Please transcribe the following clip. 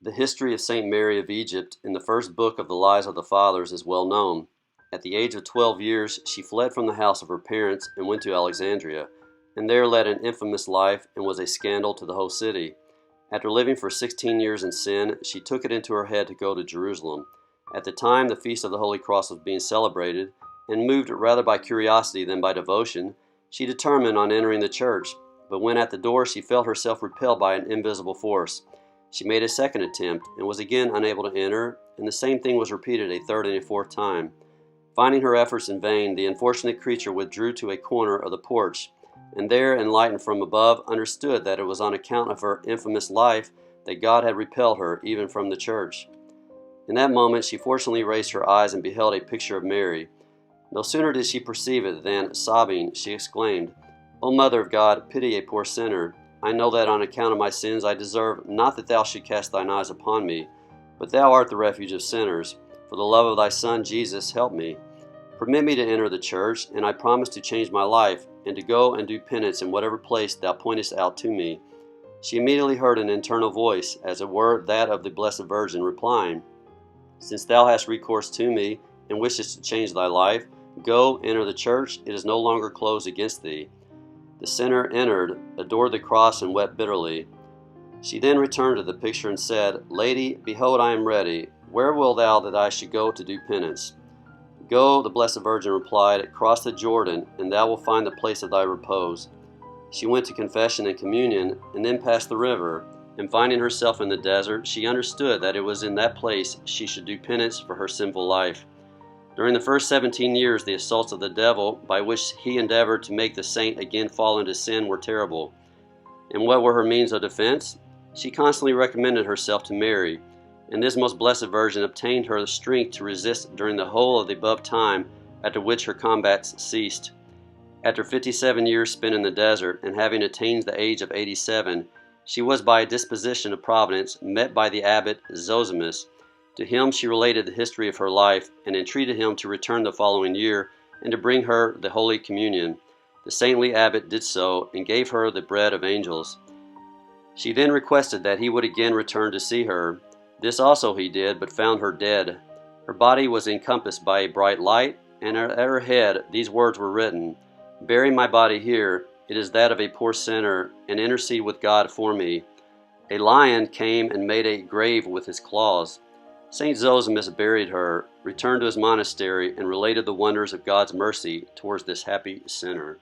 The history of Saint Mary of Egypt in the first book of the Lives of the Fathers is well known. At the age of 12 years, she fled from the house of her parents and went to Alexandria, and there led an infamous life and was a scandal to the whole city. After living for 16 years in sin, she took it into her head to go to Jerusalem. At the time the Feast of the Holy Cross was being celebrated, and moved rather by curiosity than by devotion, she determined on entering the church, but when at the door she felt herself repelled by an invisible force. She made a second attempt, and was again unable to enter, and the same thing was repeated a third and a fourth time. Finding her efforts in vain, the unfortunate creature withdrew to a corner of the porch, and there, enlightened from above, understood that it was on account of her infamous life that God had repelled her even from the church. In that moment she fortunately raised her eyes and beheld a picture of Mary. No sooner did she perceive it than, sobbing, she exclaimed, "O Mother of God, pity a poor sinner. I know that on account of my sins I deserve not that thou should cast thine eyes upon me, but thou art the refuge of sinners. For the love of thy Son Jesus, help me. Permit me to enter the church, and I promise to change my life, and to go and do penance in whatever place thou pointest out to me." She immediately heard an internal voice, as it were that of the Blessed Virgin, replying, "Since thou hast recourse to me, and wishest to change thy life, go, enter the church, it is no longer closed against thee." The sinner entered, adored the cross, and wept bitterly. She then returned to the picture and said, "Lady, behold, I am ready. Where wilt thou that I should go to do penance?" "Go," the Blessed Virgin replied, "cross the Jordan, and thou wilt find the place of thy repose." She went to confession and communion, and then passed the river, and finding herself in the desert, she understood that it was in that place she should do penance for her sinful life. During the first 17 years, the assaults of the devil, by which he endeavored to make the saint again fall into sin, were terrible. And what were her means of defense? She constantly recommended herself to Mary, and this most blessed Virgin obtained her the strength to resist during the whole of the above time, after which her combats ceased. After 57 years spent in the desert, and having attained the age of 87, she was by a disposition of Providence met by the abbot Zosimus. To him she related the history of her life, and entreated him to return the following year, and to bring her the Holy Communion. The saintly abbot did so, and gave her the bread of angels. She then requested that he would again return to see her. This also he did, but found her dead. Her body was encompassed by a bright light, and at her head these words were written, "Bury my body here, it is that of a poor sinner, and intercede with God for me." A lion came and made a grave with his claws. Saint Zosimus buried her, returned to his monastery, and related the wonders of God's mercy towards this happy sinner.